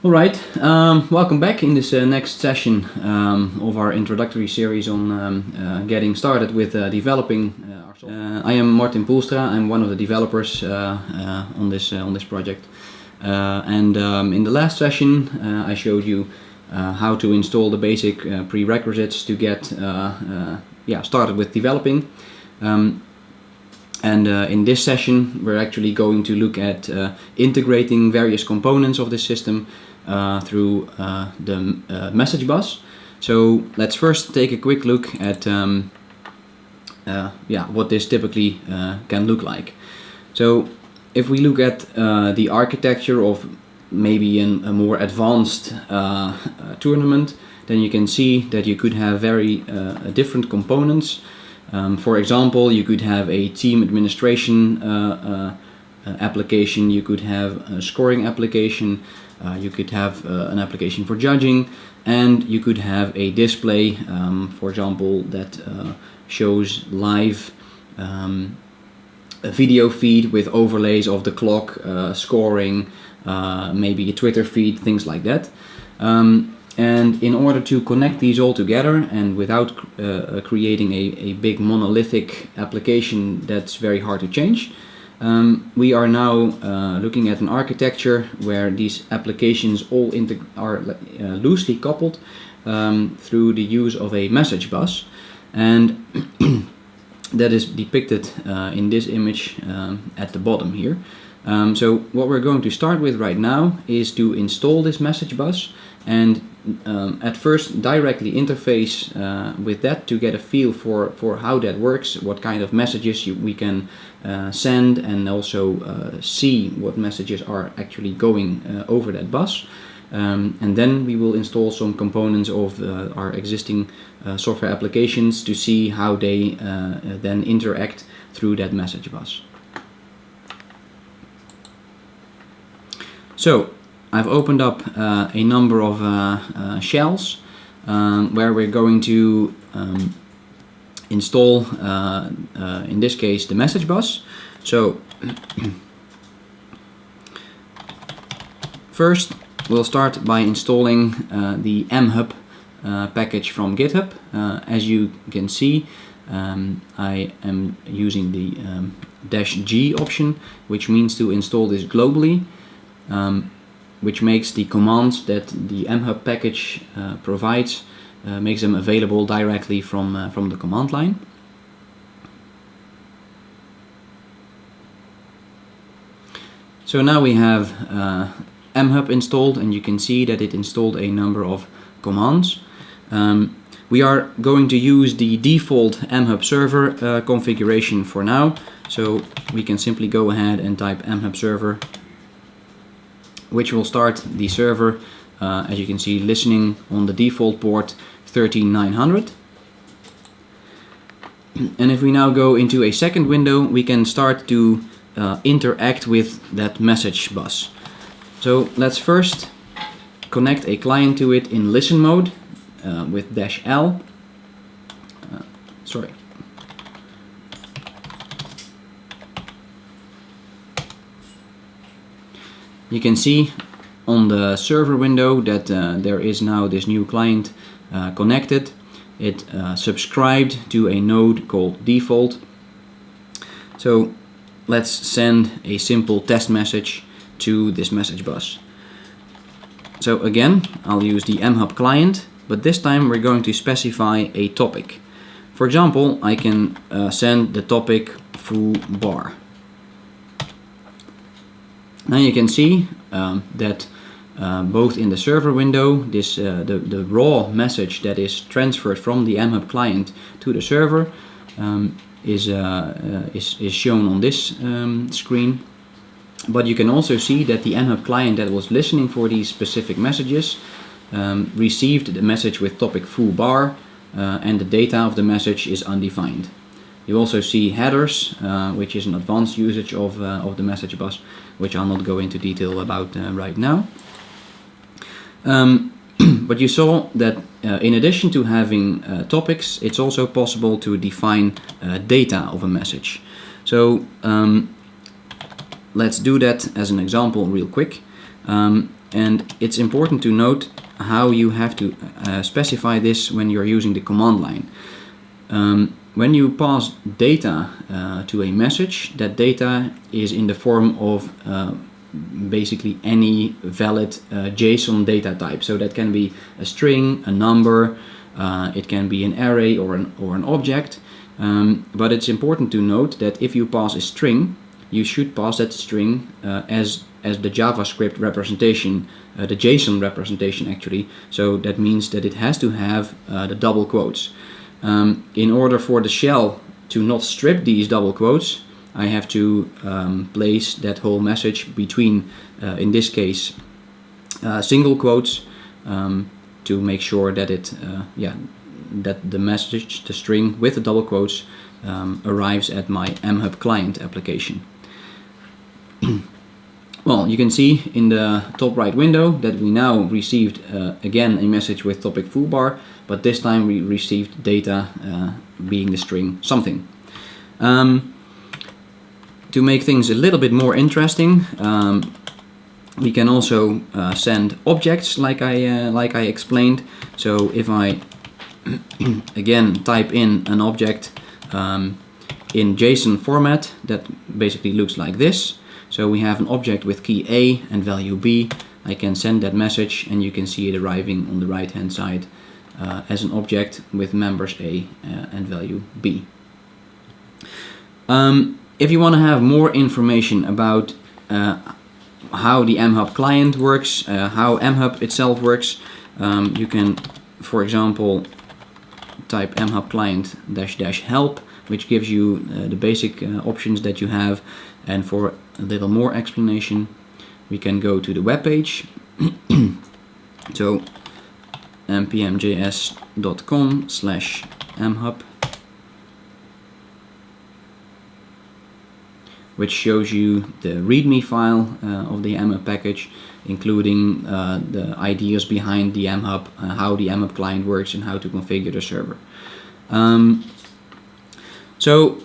Alright, welcome back in this next session of our introductory series on getting started with developing our software. I am Martin Poelstra. I'm one of the developers on this project. In the last session I showed you how to install the basic prerequisites to get started with developing. In this session we're actually going to look at integrating various components of the system through the message bus. So let's first take a quick look at what this typically can look like. So if we look at the architecture of maybe a more advanced tournament, then you can see that you could have very different components. For example, you could have a team administration application, you could have a scoring application, you could have an application for judging, and you could have a display, for example, that shows live a video feed with overlays of the clock, scoring, maybe a Twitter feed, things like that. And in order to connect these all together and without creating a big monolithic application that's very hard to change, we are now looking at an architecture where these applications all are loosely coupled through the use of a message bus, and that is depicted in this image at the bottom here. So what we're going to start with right now is to install this message bus and at first directly interface with that to get a feel for how that works, what kind of messages we can send, and also see what messages are actually going over that bus. And then we will install some components of our existing software applications to see how they then interact through that message bus. So I've opened up a number of shells where we're going to install, in this case, the message bus. So first we'll start by installing the MHub package from GitHub. As you can see, I am using the -G option, which means to install this globally, which makes the commands that the MHub package provides, makes them available directly from the command line. So now we have MHub installed, and you can see that it installed a number of commands. We are going to use the default MHub server configuration for now, so we can simply go ahead and type MHub server, which will start the server, as you can see, listening on the default port 13900. And if we now go into a second window, we can start to interact with that message bus. So let's first connect a client to it in listen mode with -L. You can see on the server window that there is now this new client connected. It subscribed to a node called default. So let's send a simple test message to this message bus. So again, I'll use the MHub client, but this time we're going to specify a topic. For example, I can send the topic foo bar. Now you can see that both in the server window, this the raw message that is transferred from the MHub client to the server is shown on this screen. But you can also see that the MHub client that was listening for these specific messages received the message with topic foo bar, and the data of the message is undefined. You also see headers, which is an advanced usage of the message bus, which I'll not go into detail about right now. But you saw that in addition to having topics, it's also possible to define data of a message. So let's do that as an example real quick. And it's important to note how you have to specify this when you're using the command line. When you pass data to a message, that data is in the form of basically any valid JSON data type. So that can be a string, a number, it can be an array or an object. But it's important to note that if you pass a string, you should pass that string as the JavaScript representation, the JSON representation actually. So that means that it has to have the double quotes. In order for the shell to not strip these double quotes, I have to place that whole message between, in this case, single quotes to make sure that that the message, the string with the double quotes, arrives at my MHub client application. Well, you can see in the top right window that we now received again a message with topic foobar, but this time we received data being the string something. To make things a little bit more interesting, we can also send objects like I explained. So if I again type in an object in JSON format, that basically looks like this. So we have an object with key A and value B. I can send that message and you can see it arriving on the right hand side as an object with members A and value B. If you want to have more information about how the MHub client works, how MHub itself works, you can, for example, type MHub client -- help, which gives you the basic options that you have. And for a little more explanation, we can go to the web page. So npmjs.com/mhub, which shows you the README file of the MHub package, including the ideas behind the MHub, how the MHub client works, and how to configure the server. So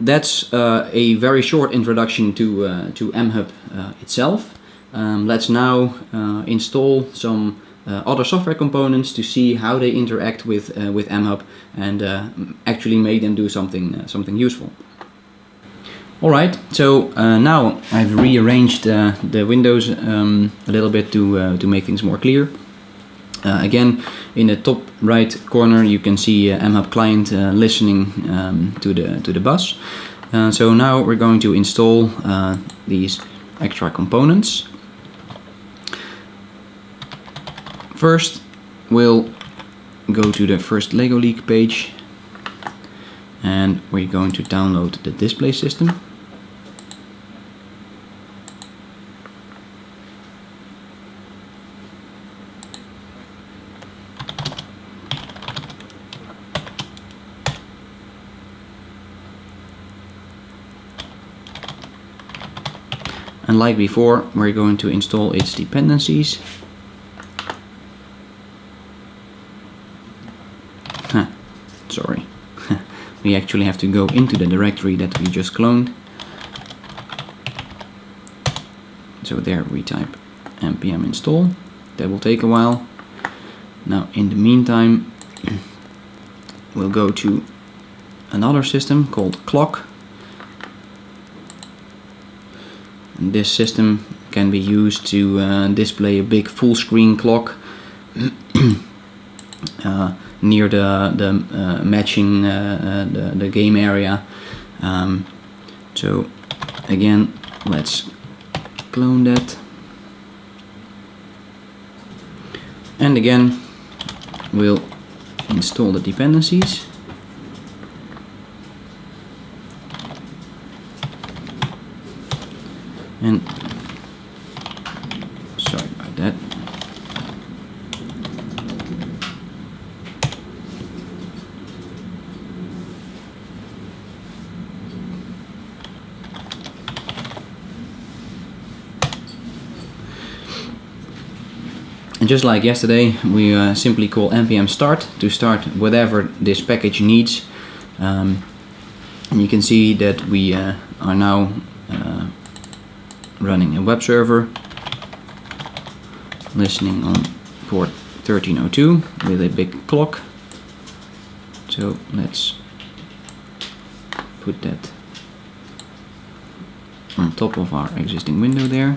that's a very short introduction to MHub itself. Let's now install some other software components to see how they interact with MHub and actually make them do something useful. Alright, so now I've rearranged the windows a little bit to make things more clear. Again, in the top right corner you can see MHub client listening to the bus. So now we're going to install these extra components. First, we'll go to the first Lego League page and we're going to download the display system. And like before, we're going to install its dependencies. Sorry. We actually have to go into the directory that we just cloned. So there we type npm install. That will take a while. Now in the meantime, we'll go to another system called clock. This system can be used to display a big full screen clock near the matching the game area. So again, let's clone that, and again we'll install the dependencies. And sorry about that. And just like yesterday, we simply call npm start to start whatever this package needs. And you can see that we are now running a web server, listening on port 1302 with a big clock. So let's put that on top of our existing window there,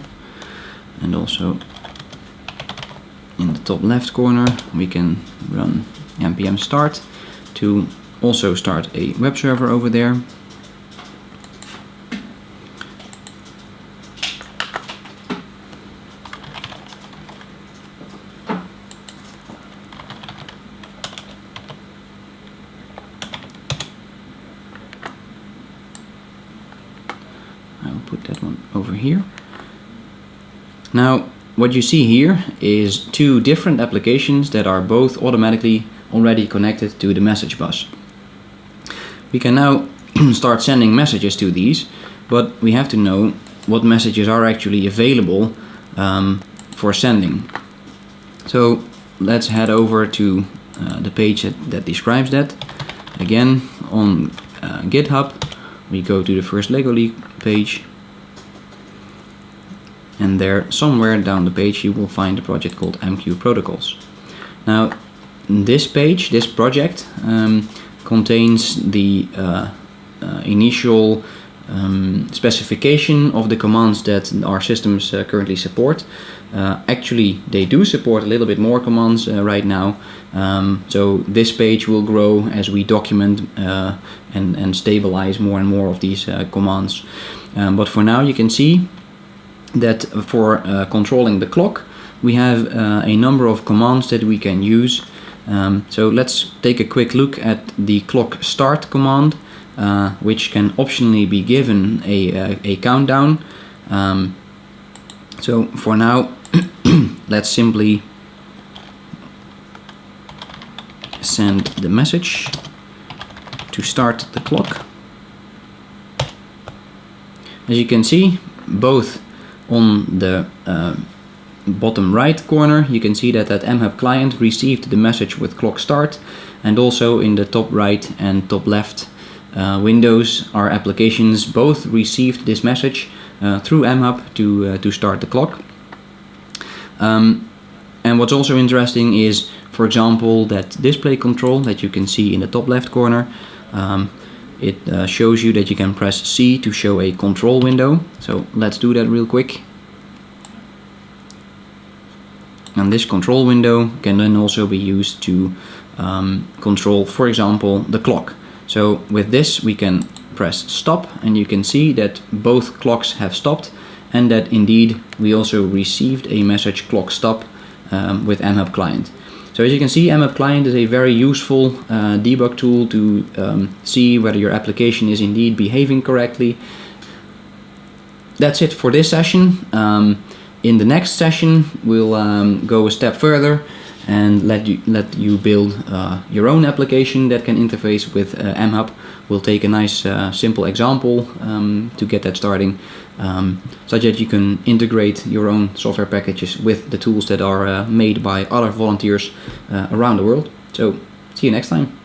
and also in the top left corner we can run npm start to also start a web server over there. I'll put that one over here. Now what you see here is two different applications that are both automatically already connected to the message bus. We can now start sending messages to these, but we have to know what messages are actually available for sending. So let's head over to the page that describes that. Again, on GitHub, we go to the first Lego League page, and there somewhere down the page you will find a project called MQ Protocols. Now this page, this project, contains the initial specification of the commands that our systems currently support. Actually they do support a little bit more commands right now, so this page will grow as we document and stabilize more and more of these commands. But for now you can see that for controlling the clock we have a number of commands that we can use. So let's take a quick look at the clock start command, which can optionally be given a countdown. So for now let's simply send the message to start the clock. As you can see, both on the bottom right corner you can see that MHub client received the message with clock start, and also in the top right and top left windows our applications both received this message through MHub to start the clock. And what's also interesting is, for example, that display control that you can see in the top left corner. It shows you that you can press C to show a control window. So let's do that real quick. And this control window can then also be used to control, for example, the clock. So with this we can press stop, and you can see that both clocks have stopped, and that indeed we also received a message clock stop with MHub client. So as you can see, MHub client is a very useful debug tool to see whether your application is indeed behaving correctly. That's it for this session. In the next session we'll go a step further and let you build your own application that can interface with MHub. We'll take a nice simple example to get that starting, such that you can integrate your own software packages with the tools that are made by other volunteers around the world. So see you next time.